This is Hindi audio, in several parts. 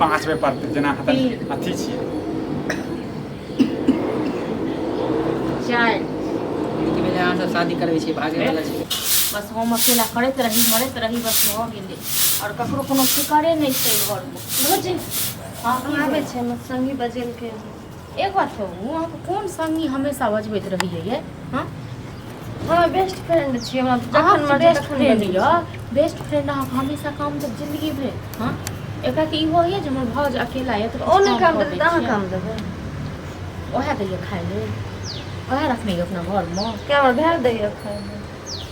5 में पड़ते जना अथी छियै 4 कि भेलै अहाँ सब शादी करबै छी भागे वाला छी बस हम अकेला करैत रही मरैत रही बस भऽ गेलै और ककरो कोनो फिकरे नहीं छै घर में बुझे हां आबै छै हमर संगी बजेल के एक बात कहू अहाँ कोन संगी हमेशा बजबैत रहिए ये हां हमर बेस्ट फ्रेंड छी हमरा अहाँ जखन मर्जी बेस्ट तखन फ्रेंड बजै या बेस्ट फ्रेंड अहाँ हमेशा काम तक जिंदगी भर हां एकरा कि इहो ये जे हमर भौज अकेला ये तो ओ नहीं काम देते त अहाँ काम देबै ओहे दैए खाइ ले ओहे रखने ये अपना घर में के हमर भाय दैय खाय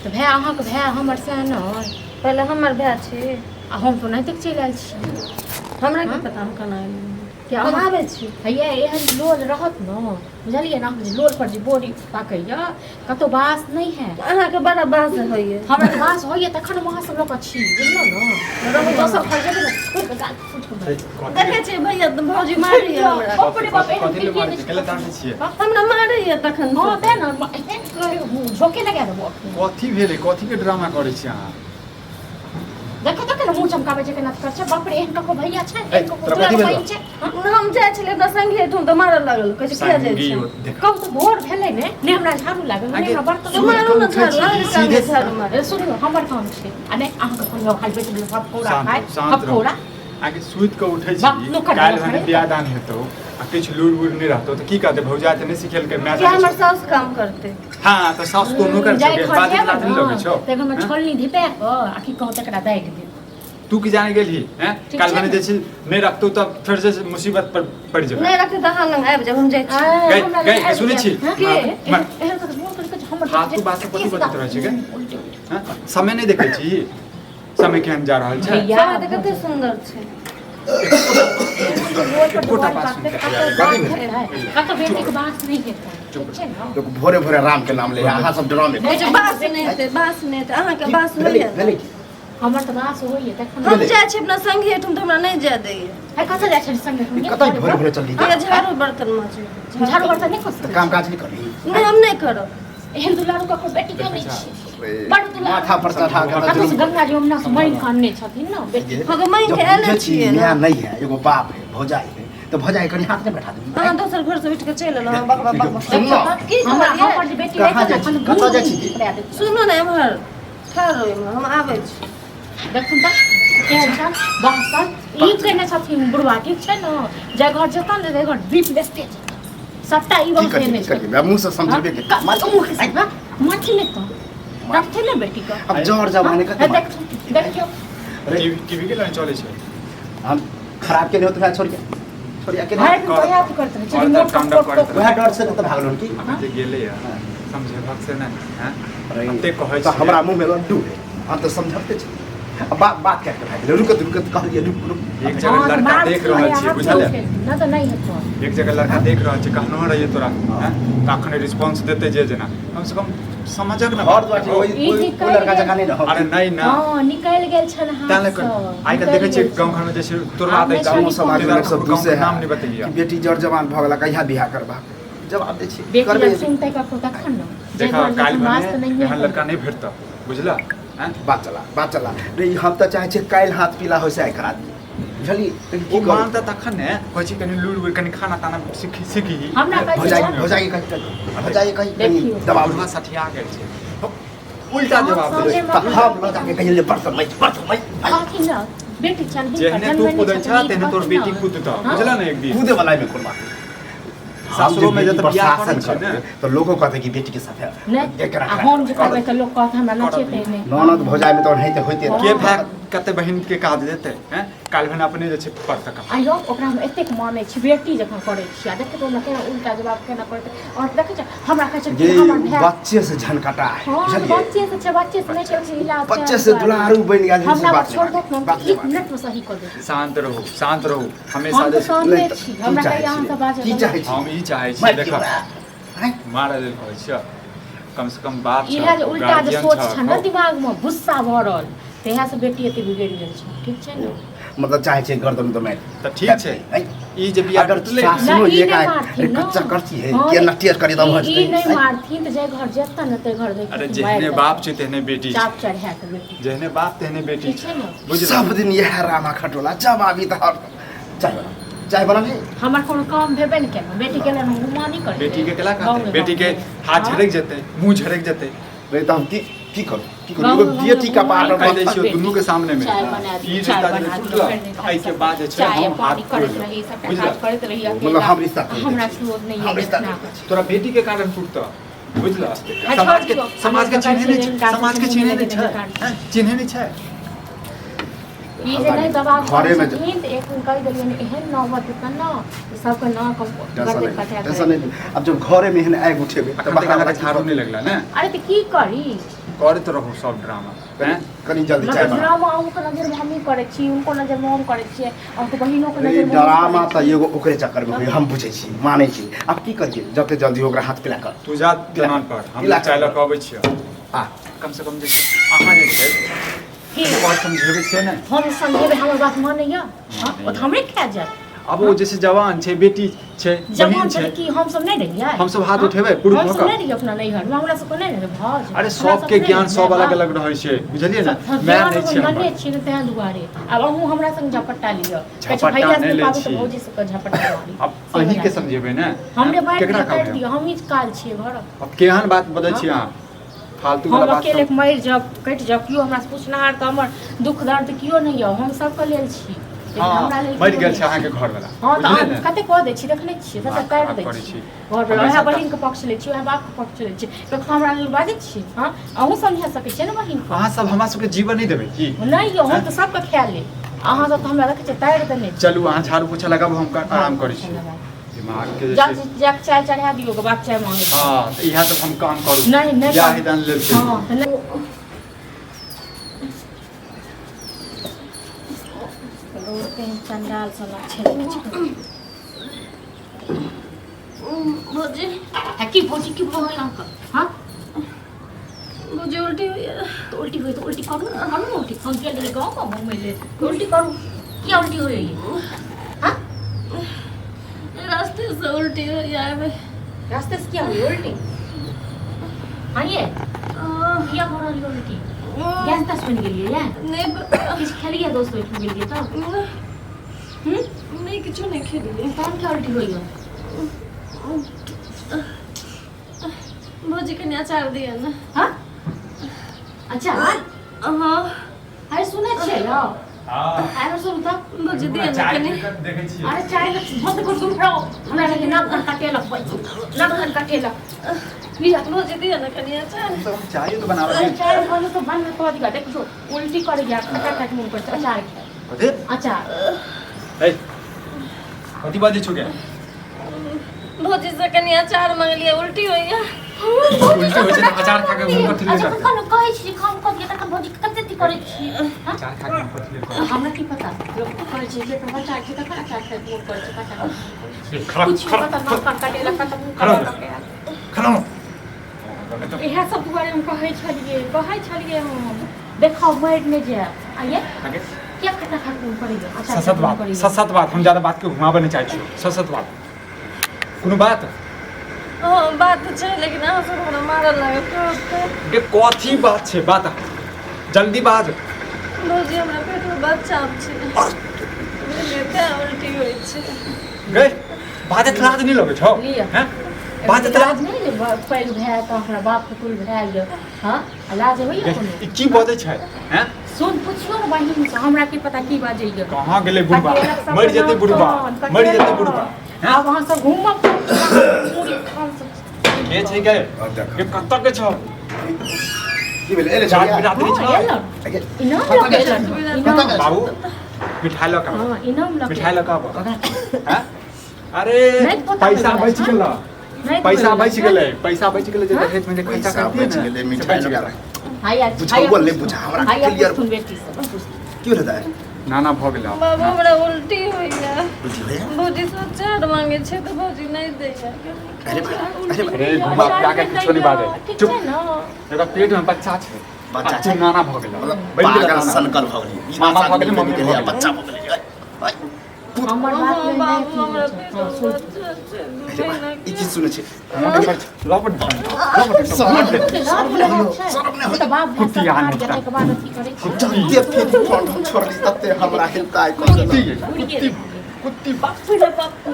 तो भाय अहाँके भाय हमर से नहीं पहले हमर भाय छी आ हम तो नहीं तक चलि आयल छी हमरा की पता हम केना एलियै क्या हम आबै छी हैया एहन लोल रहत न बुझलियै ना जे लोल पर जे बोरी पाकैया कतो बास नहीं है अहाँके बड़ा बास होइए हमरा के बास होइए तखन वहाँ सब लोग छी बुझलो न रहै दोसर घर जेबै न फुट गाल फुट देखै छी भैया भौजी मारैय हमरा बाप रे बाप एहन कथी ले पीके मारै नहि केले तानै छियै हमरा मारैय तखन हां ते न झोके लगा देबो कथी भेलै कथी के ड्रामा करै छी अहाँ देखो तो केना मुंह चमकाबै छै केना कर छै बाप रे एहन कको भैया छै ए, एहन कको तोरा कथी तोरा भेलौ? बहिन छै हम जाइ छलियै त संगे ठुम त मारऽ लागल कहै छै किया जाइ संगी छै देख कहू तो भोर भेलै ने हमरा झाड़ू लागल ने हमरा बर्तन तो मारू न झाड़ू अहाँके काम सीधे- झाड़ू मार सुनियो हमर काम छै आ नहि अहाँके कोनो खाली बेटी लोग पकौड़ा शांत खाय शांत रहू। पकौड़ा आगे सुइत के उठै छी बाप लोग कर काल्हि देलक भने है। बियाह दान हेतौ आ किछु लूर वूर नहि रहतौ तऽ की कहतै भौजा तऽ नहि सिखेलकै मैं क्या हमर साउस काम करते हाँ तऽ साउस तो नौकर जाय छै घर बात जायब लाज नहि लगै छौ न तेगो में छोलनी धिपे क आ की कहू तकरा दागि दे तू की जाने गेलही हैं ठीक काल्हि छै भने ने? जे छै नहि रखतौ तऽ फेर से मुसीबत पर पड़ि जेबै नहीं रखते त अहाँ लग आबि जाब हम जाइ छी गई गई सुनै छी के? एहन कत मोन करके हमर फालतू बात से कथी बजैत रहै छै गे हैं? समय नहीं देखै छी समय केहन जा रहल छै भैया समय त कते सुन्दर छै एकोटा बात सुनते कत बेटी के बात नहीं हेतै ठीक छै न लोग भोरे भोरे राम के नाम ले अहाँ सब ड्रामे कहै छै बास नहीं हेतै बास नहीं हेतै अहाँके बास होइए हमर तऽ बास होइए तखन हम जाइ छी अपना संगी ठुम त हमरा नहीं जाय दैय है कत जाइ छै संगे कतै भोरे भोरे चल ये झाड़ू बर्तन माजे झाड़ू बर्तन नहीं तो कर काम काज नहीं करही नहीं हम नहीं करब एहन दुलारू ककरो बेटी के नहीं छै बड़ दुलारू माथा पर चढ़ा के कतौ से गंगा जी यमुना से मरि कानने छथिन न बेटी भगवान के एले छियै यहाँ ना नहीं है एगो बाप है भौजाई है तो भौजाई कनी हाथ में बैठा दे अहाँ दोसर घर से उठ के चलि एलहुँ बक बक बक बक सुनलो की हमरा कहलियै हमर जे बेटी कहाँ रहतै जाइ छी? न कतऽ जाइ छी? सुनू ने एम्हर ठहरो एम्हर हम आबै छी देखुन त केहन छ बहसन ई केने छथिन बुढ़वा ठीक छै न जे घर जेता न जे घर दीप लेस्ते सबटा ई की बात करिए नहीं की करिए मुंह से समझबे के माथी ने तो रखते ने बेटी का अब जोर जमाने का देख देखियो टीवी के लाइन चलै छै हम खराब के नहीं होते छोड़िए छोड़िए के भाई नहीं तो क्या करते हैं और रिमोट तब काम का करते वह डर से तो भागलो की जे गेलै समझे भक से नहीं हैं अरे ते कहै तो छै हमरा मुंह में लड्डू है हम तो समझते छी अब बात करके भाग रुकत रुकत कहलिए रुक रुक एक जगह लड़का देख रहल छियै बुझल ना तो नहीं है तो एक जगह लड़का देख रहल छै कहनो रहिए तोरा हैं तखन रिस्पांस देते जे जना कम से कम समझक न और दुआटी कोई लड़का जगह नहीं रहो अरे नहीं ना हां निकल गेल छन हाथ ताले कर आइ काल्हि देखै छियै गाँव घर में जैसे तोरा दै छै गाँव समाज में सब गाँव दूसरे के नाम नहीं बतैया कि बेटी जड़ जवान भ गेला कहिया बियाह करबा जवाब दै छी बेटी जब सुनते का को तखन न देखा काल्हि मास तो भने नहीं एहन है लड़का नहीं भेटता बुझला हैं बात चला रे हम तो चाहे छी काल्हि हाथ पीला होय से आइ करा दी बुझली ओ की करू मानता तखन ने कहै छी कनी लूर वूर कनी खाना ताना सीखी हमरा कहै भौजाई भौजाई कहीं देखियो। दबाव बुढ़वा सठिया गेल छै उल्टा जवाब दे तो हम लगा के कहिए बर्तन मैं आखिर न बेटी चल जेहने तू कूदै छ तेहने तोर बेटी कूदता बुझला ना एक दिन कूदे वाला में कुर्बा सासुरो में जब बियाह करै छै ने तो लोगों कहते कि बेटी के साथ नहीं हम जे करबै त लोग कहत हमरा नचेते नहीं ननद भौजाई में तो नहीं तो होते के भाय कते बहिन के काज देते हैं काल भने अपने जे छै पढ़ तक आइयो ओकरा हम एतेक मानै छी बेटी जखन करै छी आ देखै तो केना उल्टा जवाब केना करतै और देखै छ हमरा कहै छै कि हमर ये भाई बच्चे से झनकटा है हां बुझलिए बच्चे से छै बच्चे से नहीं छै इलाज बच्चे से दुलारू बन गया जिनसे हमरा बात छोड़ दो हम बात 1 मिनट में सही कर देबै शांत रहो हमेशा हम जे तो शांत छी हमरा कहीं यहाँ से बात की चाहे छी हम ई चाहै छी मैं देखा हैं मारा लेल कहै छै कम से कम बाप इहे जे उल्टा जे सोच छ न दिमाग में गुस्सा भरल तेहा से बेटी एते बिगड़ गेल छै ठीक छै न मतलब चाहे छे गर्दन तो मैं त ठीक छै ई जे बियाह अगर टूटले सासुरो ई ये नहीं का मारथिन न। कच्चा करती है हाँ, के नटियर करी दम ई नहीं मारथिन त जे घर जेता न ते घर देख अरे जेहने बाप छै तेहने बेटी छै चाप चढ़ा के बेटी जेहने बाप तेहने बेटी ठीक छै छै न बुझल सब दिन यह रामा खटोला जब आवी तो हर चाय बना नहीं हमर कोनो काम भेबे नहीं केना बेटी के लेल हम घुमा नहीं करे बेटी के केला कहते बेटी के हाथ झरक जेते मुंह झरक जेते रे त हम की करू एगो बेटी का पार्ट कह दै छियो दुनू के सामने में चाय बना दी, ई चाय रिश्ता बना जे दी, टूटला फिर एहि के बाद जे छै चाय हम पानी हाथ करत खोल रही सब बुझला काज करत रही मतलब हम रिश्ता तोड़ हमरा दै छी। क्रोध नहीं हम है रिश्ता इतना तोड़ दै छी। तोरा बेटी के कारण टूटता बुझला छोड़ समाज के दियौ, चिन्हे नहीं हमरा समाज के गाछ चिन्हे के नहीं छै गाछ। हैं? चिन्हे नहीं छै ई जे नहीं दबाव घरे में छथिन त एक दिन कह देलियन एहन नौबत त न सबके न करते कटे टेंशन नहीं अब जब घरे में हन आग उठेबे त अखन तक बाहर हमरा वाला झाड़ू नहीं लगला ने अरे त की करी करे तो रहो सब ड्रामा हैं कनी जल्दी चाय मतलब बना ड्रामा उनको नजर में हम ही करे छी उनको नजर में हम करे छी और तो बहिनों के रे नजर में ड्रामा त एगो ओकरे चक्कर में होई हम बुझै छी मानै छी अब की करिए जते जल्दी ओकरा हाथ पिला कर तू जा दलान पर हम इलाका चाय पर। लऽ कऽ अबै छियै आ कम से कम जे छै अहाँ जे छै की बात समझेबै छियै ने हम समझेबे हमर बात मानैया हां ओ त हमरे खा जाय अब वो जैसे जवान छै बेटी छै जवान बहिन छै छै कि हम सब नहीं रहिए हम सब हाथ उठेबै पुरुष हम भऽ सब कऽ नहीं रहिए अपना नैहर में हमरा सब को नहीं रहे भौज अरे सबके ज्ञान सब अलग अलग रहै छै बुझलियै ने मैं नहीं छी नन्हे हमर छी तें दुआरे अब अहूँ हमरा संग झपट्टा लियो झपट्टा भैया नहीं से लै पाबू छी। तो भौजी से झपट्टा मारी अब अहीं के समझेबै ने हमरे बात केकरा काट कहबै दियो हम ही काल छिए घर अब केहन बात बजै छी अहाँ फालतू हम वाला बात अकेले सब- मर जब कटि जाब कियो हमरा से पूछनहार त हमर दुख दर्द कियो नहीं यौ हम सबके लेल छी लेकिन हमरा हाँ लेल मरि कियो गेल नहीं। छै अहाँके घर वाला हाँ तो बुझलियै आप ने कते कह दै छी देखने छियै सबटा बात काटि खराब दै करै छी छी। घर पर हमरा वएह सबटा- बहिन के पक्ष लै छी वएह बाप के पक्ष लै छी कखनो हमरा लेल बाजै छी हाँ अहूँ समझा सकै छियै ने बहिन को अहाँ सब हमरा सबके जीवन नहीं देबै की नहीं यौ हम तो सबके खा ले अहाँ सब तो हमरा रखे छै तारि देने छी चलू अहाँ झाड़ू पोछा लगाबू हम आराम करै छी दिमाग के जे छै जाक चाय चढ़ा दियो के बाप चाय मांगे छी। हाँ तो इएह सब हम काम करू नहीं नहीं या हिदान लेल छै हाँ तो नहीं रोड पे पंडाल सब अच्छे भौजी की भौजी की बोल अंकल हाँ भौजी उल्टी हुई है तो उल्टी हुई तो उल्टी करूँ करूँ उल्टी हम क्या ले गाँव का मुँह में ले तो उल्टी करूँ क्या उल्टी हो रही है हाँ रास्ते से उल्टी हुई है मैं रास्ते से क्या हुई उल्टी हाँ ये क्या हो रही है उल्टी गैस दस बन गई है नहीं पता। किस खेलिए दोस्त बैठ मिल गए तो नहीं किचु नहीं खेली कौन क्या उल्टी हुई है भौजी के अचार दिया ना हाँ अच्छा हाँ अरे सुने छे लो हाँ अरे सुन तो भौजी दिया ना कनी देखै छियै अरे चाय बहुत कुछ सुन रहो हमरा लगे नाक कान काटेलक नाक कान काटेलक लिया भौजी दिया ना कनी अचार सब हम चाय तो बनाबै अरे छी चाय बोलो तो बंद कर दिया देखो उल्टी कर गया खटा खट मुंह पर अचार कथि अचार ए कथि बाजै छु के भौजी से कनी अचार मांग लिया उल्टी हुई है उल्टी होइ छै त अचार खा के मुंह कथि ले अच्छा करतै कखनो कहै छी खाम कऽ दिया तखन भौजी कते ती करै छी हाँ? अचार खा के मुंह कथि ले करतै हमरा की पता लोग तो कहै छै जे तो अचार छै तखन अचार खाइ मुंह करै छै पता खराब कुछ पता ना कान काटेला कत मुंह खराब। काटेला खड़ा इएह सब के बारे में कहै छलिए हम देखाओ बैठ में जे आइए आगे क्या खटा खट मुंह करेगा अच्छा सत बात हम ज्यादा बात के घुमाबे नहीं चाहै छी सत बात कोनो बात हाँ बात तो छै लेकिन अहाँ सब हमरा मारल लगे के कथी बात छै बात जल्दी बाज भौजी हमरा पेट में बच्चा छै लेते उल्टी हुई छै गए बाजत लाज नहीं लगे छौ लिया। हैं बाजत लाज नहीं ले पैर भए तो हमरा बाप के कुल भए गयो हां लाज होइए कोनो ई की बजै छै हैं सुन पूछियो न बहिन से हमरा की पता की बाजैया कहाँ गेलै बुढ़बा मरि जेतै बुढ़बा मरि जेतै बुढ़बा हैं अब वहां सब घूमब पूरी खान सब के छै के के कत्त के छौ की भेलै एले जात छलिया बिरादरी छौ इनाम लगे इनाम बाबू मिठाई लऽ कऽ हां इनाम लगे मिठाई लऽ कऽ आबऽ हैं अरे नहीं पता पैसा लगा। बचि गेलै नहीं पैसा बोलला। बचि गेलै पैसा बचि गेलै जे दहेज में जे खर्चा पैसा करतियै बचि ने गेलै, से मिठाई बचि लगा गेलै। हाय बुझाओ ले बुझा हमरा हाय क्लियर सुन बेटी से की भेलै दाइ नाना भऽ गेलै आब। बाबू हमरा उल्टी हुई है बुझी होय भौजी से अचार मांगे छै तो भौजी नहीं दैया अरे अरे अरे घुमा फिरा के किछो नहीं बाजै ठीक चुप छै न एकर पेट में बच्चा छै बच्चा बच्चा छै। नाना भऽ गेलै मतलब बनि गेलै पागल नाना। सनकल भऽ गेलै ई मामा भाषा भऽ गेलै, निकलि मम्मी गेलै, भऽ गेलै। बच्चा भऽ गेलै हमर बात हाँ, में बाबू नहीं हमरा ठीक पेट छै। हाँ, में सुन बच्चा छै दू महीना ई चीज सुनै छै लपट कुत्ती आने का। जते फेर फोन छोड़ली तते हमरा हिलताय कर कुत्ती कुत्ती बापू रे बापू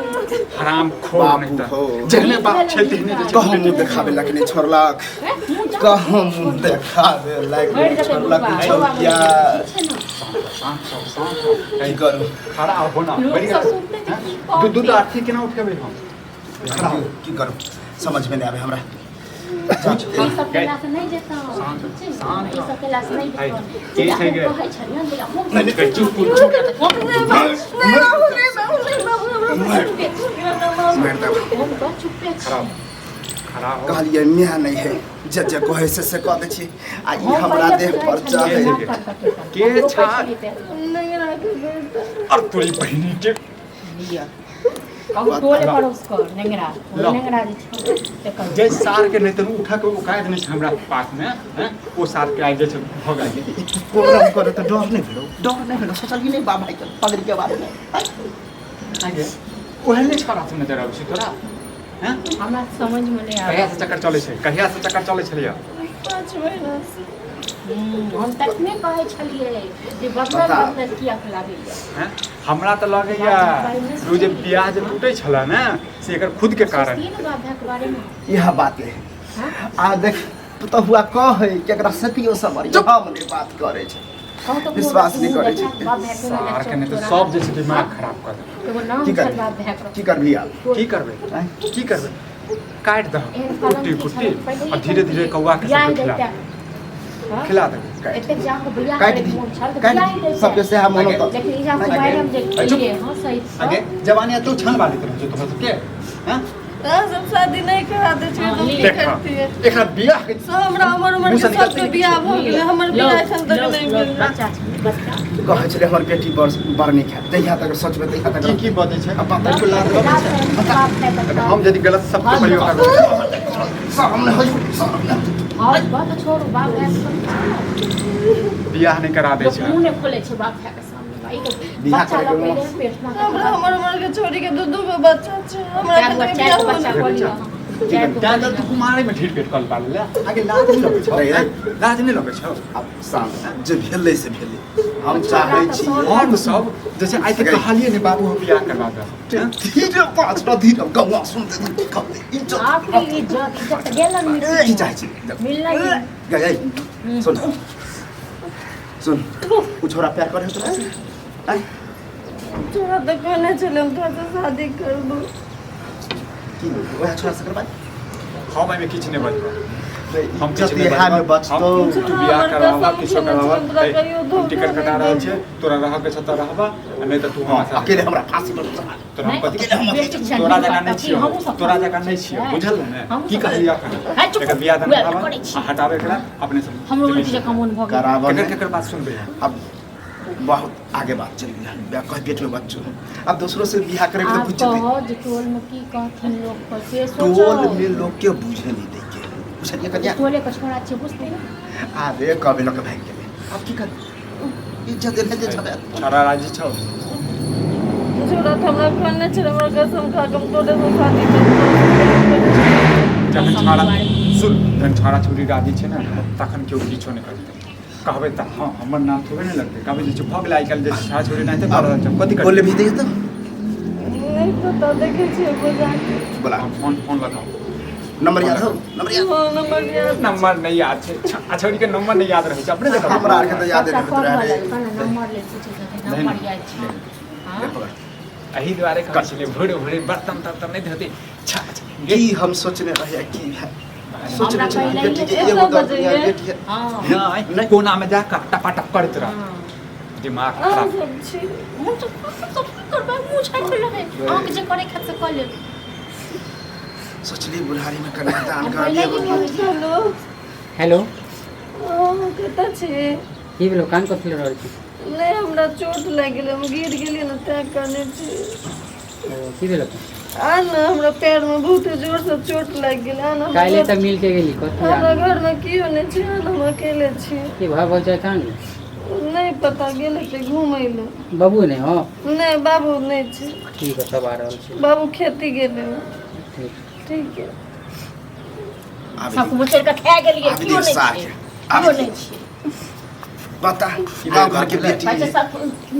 हराम खोर बापू नहीं था हो। जहने बाप छे तेहने जे कहाँ मुँह देखावे लखने छोड़लक कहाँ मुँह देखावे लखने छोड़लक छौकिया की करू खड़ा हो ना बड़ी दूध आरती केना उठेबे हम खड़ा हो, की करू समझ में नहीं आवे हमरा हम सब क्लास नहीं जेता शांत ई रहो। सब क्लास नहीं आई, जेता ये छै गे। कहै छलियन जे हम नहीं चुप मार दे चुपे खड़ा हो, खड़ा हो कहलिए म्या नहीं है जे जे कहे से कह दे छी आ ई हमरा देह पर चढ़े के छा नंगरा के बेटा और तोरी बहिनी के लिया कहू टोले पर उसको नेंगरा लो। नेंगरा जे छै से कहू जे सार के नहीं तो उठा के उकाय देने छै हमरा पास में हैं वो सार के आइ जे छै भग आइ प्रोग्राम करे तो डर नहीं भेलो सोचलिए नहीं बाबा के पगड़ी के बारे में आगे ओहने छोरा से नजर आबै छै तोरा हैं हमरा समझ में नहीं कहिया आया से चक्कर चलै छै कहिया से चक्कर चलै छलिया 5 महीना से हम तक में कहै छलिए जे बदला बता। बदला किया खिलाबे हैं हमरा त लगैया उ जे बियाह जे टूटै छला ने से एकर खुद के कारण तीन बात के बारे में यह बात है हां आ देख तो हुआ कहे केकरा सतियो समझ हम नहीं बात करे छै कहू तो विश्वास नहीं करै छै। सार के नहीं तो सब जे छै दिमाग खराब कर दे एगो नाम की छल करबी बात भए की करबी आप की करबै आँय? की करबै काट दह एहन कुट्टी कुट्टी और धीरे धीरे कौआ के सब खिला खिला दे एते जा के बियाह काट करे दी मोन छल काट दी सबके से हम मोनो तो लेकिन इहा के बारे में देखिए हां सही आगे जवानी तो छन वाली तरह जो तोरा सबके हैं सब शादी नहीं करा दे छै तो की देखा करती है एकरा बियाह के सब हमरा उम्र उम्र के सबके बियाह भ गेलै हमर बियाह एखन तक नहीं भेल बच्चा छै बच्चा कहे छले हमर बेटी बड़ नहीं खाए तहिया तक सोचबे तहिया तक की बदै छै अब पता को लाद हम यदि गलत शब्द प्रयोग करबै सामने हो सामने और बात छोड़ो बाप है बियाह नहीं करा दै छै मुंह ने खोले छै बाप है के सामने भाई के बियाह बच्चा करे के लगे पेट में हमरा हमर उम्र के छोरी के दू गो बच्चा छै हमरा चार के बच्चा बियाह के बच्चा होना बोलियो ज्यादा तू कुमारे में ढीठ पेट कल पाले आगे लाज नहीं लगे छौ लाज नहीं लगे छौ अब सामने जे भेलै से भेलै हम चाहै छी हम सब जैसे आइ तक कहलिए ने बाबू हम बियाह करवा दे धीरे पाँच धीरे गौवा सुनते कहते इज्जत आपकी इज्जत गेलन की चाहे छी मिलना ही गए सुन सुन उ छोरा प्यार करे तो आय छोरा तो कहने चले हम तोरा से शादी कर दू की वह छोरा से करबा हम में किछ नहीं बचबा हम जब बिहार में बचतो तू बियाह करवा किछो करवा टिकट कटा रहल छै तोरा रह के छत रहबा नहीं तो तू हमरा साथ अकेले हमरा फांसी पर तोरा हम पति तोरा जगह नहीं छियो तोरा जगह नहीं छियो बुझल ने की कहलिया एकर बियाह दान करवा हटावे एकरा अपने से हम लोग के कमोन भग करावा केकर बात सुनबे अब बहुत आगे बात चल गया ब्याह कह पेट में बच्चों अब दूसरों से बियाह करे तो आप बुझ जते कहो जे टोल में की कहथिन लोग पर से टोल सोचो में लोग के बुझे नहीं देके बुझलिए कन्या टोले के छोड़ा छै बुझते आबे कबे लोग भाग गेले अब की कर इज्जत देने जे छबे छोरा राजी छौ छोरा तो हमरा कहने चले हमरा कसम खा के हम तोरे से शादी कर जखन छोरा सुन जखन छोरा छोरी राजी छै ना तखन केओ किछो नहीं करतै कहबै त हां हमर नाम थोड़े नहीं लगतै कहबै जे चुप भ गेलै आइ काल्हि जे छोरा छोरी नहीं तऽ कर कथि कर बोले भी दे तो नहीं पता देखे छी बुझा बोला फोन लगाओ नंबर याद हो नंबर याद नंबर याद नंबर नहीं याद छै छोरी के नंबर नहीं याद रहै छै अपने देखा हमरा आर के तो याद नहीं रहे नंबर ले पूछे नंबर याद छै हां एही दुआरे कहै छलिए भोरे भोरे बर्तन तर्तन नहीं धोते छा की हम सोचने रहे की है सोचने हमरा छलिए पहिले बेटी के ये एगो सब दर्द बजैये। बेटी है हां नहीं कोना में जाकर टपाटप करत रह दिमाग आ खराब सब छी मुंह तो करबा मुंह छाड़ लगे आंख जे करे खत से कर ले सोचली बुढ़ारी में कन्या दान कर पहिले दिए की होई छै हेलो हेलो कतऽ छी की भेलो कान कथि ले रहल छी नहीं हमरा चोट लागि गेलै हम गिर गेलियै ने तैं कहने छी की भेलो आ ना हमरा पैर में बहुत जोर से चोट लागि गेलै आ ना काल्हि तक मिल के गेली कथि हमरा घर में कियो नहीं छै आ ना हम अकेले छी की भाव बोल जाए कान नहीं पता गेले छै घूमै ले बाबू ने हो नहीं बाबू नहीं छै ठीक है सब आ रहल छी बाबू खेती गेले ठीक ठीक है सब मुचर के खा गेलिए आबि कियो दे नहीं साथ छै आबि कियो दे। नहीं छै बता गाँव घर के बेटी अच्छा सब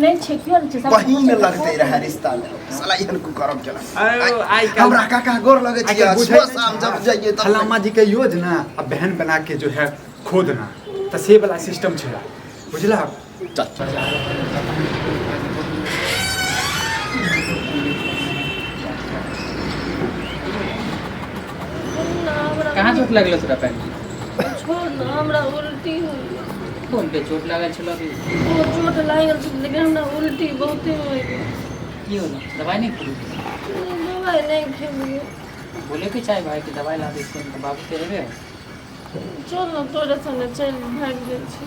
नहीं छे क्यों नहीं छे सब बहिन लगते रहे रिश्ता में साला इहन को करम चला अरे आई हमरा काका गोर लगे आई छिया बुझे सुबह शाम जब जाइए तब फलामा जी के योजना अब बहन बना के जो है खोदना तो से वाला सिस्टम छला बुझला कहाँ चोट लगल तोरा पैर में? छोड़ ना हमरा उल्टी हुई कोन पे चोट लागल छलो कि वो चोट लागल छै लेकिन हमरा उल्टी बहुते होई की होलो? दवाई नहीं खी? दवाई नहीं खेलिए बोले कि चाहे भाई की दवाई ला दे इसको तो बाबू तेरे रे चल ना तोरे संगे चल भाग जाइ छी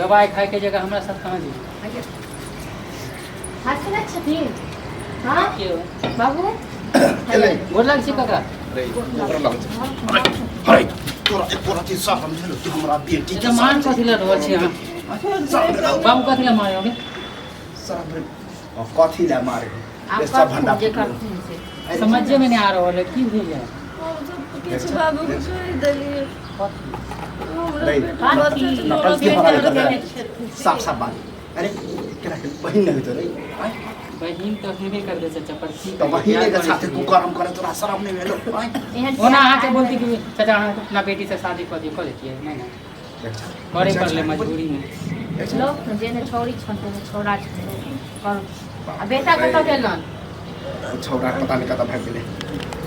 दवाई खाए के जगह हमरा साथ कहाँ जी हाथ ना छथि हां की हो बाबू चले गोर लाग छी काका रे गोर लगे छै अरे तोरा एक तोरा चीज सब समझलो कि हमरा बेटी अच्छा मान कथि ला रोल छी हां बाबू कथि ला मारे होगे सब कथी ला मारे ये सब भंडा जे करती से समझ में नहीं आ रहा है की भेल है किछु बाबू को कहि देलिए हमरा रे, बेटा बच्चे से नकल तोरा की के हमारे कर घर साफ साफ बात अरे केना के बहिन नहीं तो रे बहिन तो हेबे कर दे चाचा पर की तो बहिन के साथे कुकर्म करे तोरा शरम नहीं भेलो एहन ओना आके बोलती कि चाचा अहाँ अपना बेटी से शादी कर देती है नहीं ना करे पर ले मजबूरी में लोग जेने छोरी छनते ने छोरा छनते कर आ बेटा कत गेलन छौरा पता नहीं कतऽ भाग गेलै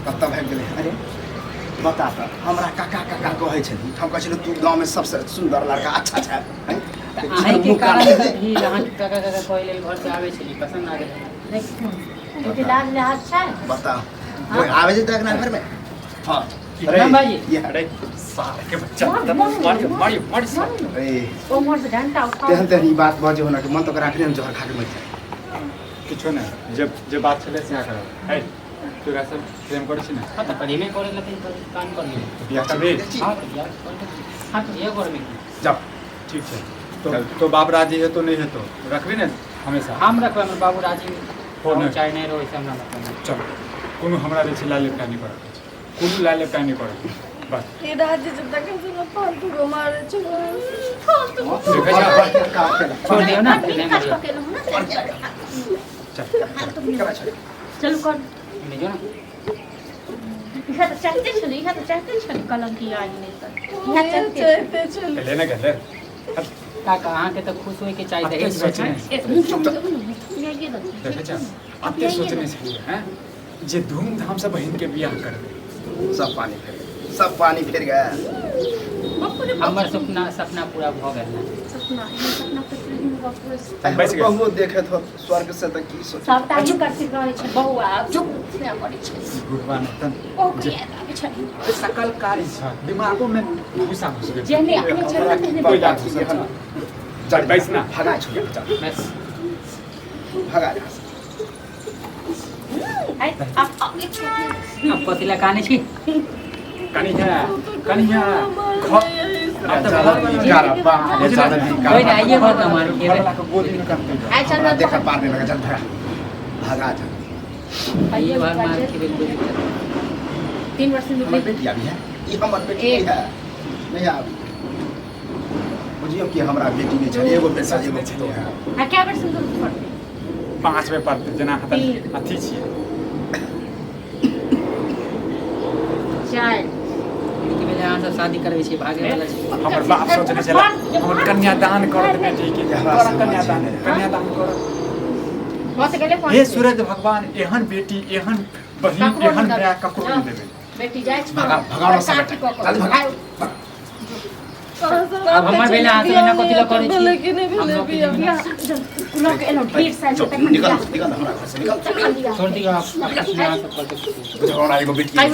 कतऽ भाग गेलै अरे बता तऽ हमरा काका काका कहै छथिन हम कहै छलियै तू गाँव में सबसे सुंदर लड़का अच्छा छै अहीं के कारण भी अहाँ के काका काका कहले घर से आवे छली पसंद आ गेल देखिन बेटी लाज ले अच्छा बता कोई आवे छै तक ना घर में हां राम भाई ये अरे साले के बच्चा मारियो साले अरे ओ मोर से डंडा उठा तेहन तेहन ई बात बजे होना कि मन तो करा के जोहर खा के मर जाए किछो ना जब बात चले से कर है तो सब प्रेम करे छी ना हां तो प्रेमे करे लेकिन कान कर ले बियाह करबे हां तो यार हां तो ये करबे जब ठीक है तो बाप राजी है तो नहीं है तो रखबी ना हमेशा हम रखबे हमर बाबू राजी हो हो नहीं। चाहे नहीं रहो ऐसे हमरा मतलब चल कोनो हमरा रे छिला लेपटा नहीं पड़ा कोनो ला लेपटा नहीं पड़ा बस ई राज्य से तक से ना फालतू को मारे छै फालतू देखै जा छोड़ दियो ना नहीं काज मारियो पकेलो ना चल चल कर ले जो ना इहा तो चाहते छली कलंकी आज नहीं तो इहा चाहते चाहते चल लेना गले काका अहाँ के तो खुश होए के चाहिए अब दहेज तो सोचने बचने देखै जा अते सोचने से हैं जे धूमधाम से बहन के बियाह करबे सब पानी फिर गया हमर सपना पूरा भ गेल ना सपना बच गए। बहु देखे तो स्वर्ग से तो की सोच सब टाइम करती रहे छै बौआ चुप से करे छै भगवान तन ओ किया आबे छै सकल कार्य छ दिमागो में घुसा घुस गए जेने अपने चल तेने पहिला बेटा घुसा चल बैस ना भगा छोड़ चल बस भगा आई अब एक अब कथिला कहानी छी कनिया ख अब तो घर वाला यार अब्बा ये ज्यादा नहीं कोई नहीं आइए घर ना मार के घर वाला को गोदी में करते हैं। आई चल देखा पार लगा चल भगा चल आइए घर मार के बिल्कुल 3 वर्ष में हमारी बेटी अभी है ये हमारी बेटी है नहीं आप बुझियो कि हमरा बेटी नहीं छै एगो बेटा एगो बेटी है आ क्या वर्ष में पढ़ते 5 में पढ़ते जना हतन अथी छिए चार कि बेले अहाँ सब शादी करबे छी भागे वाला छी हमर बाप सोचने छला हमर कन्यादान कर दे बेटी के तोरा कन्यादान कर बस गेले हे सूरज भगवान एहन बेटी एहन बहिन एहन माय ककरो नहीं देबे बेटी जाय छै भगाओ सब बेटा चल भगा अब हमर बेला अहाँ सब एना कथिला करे छी लेकिन हम लोग के बिया लोग एलो ढेर साल से तक निकल निकल हमरा घर से निकल छोड़ दियो आप अपने आप सब करते बुझाओ ना एगो बेटी है। आई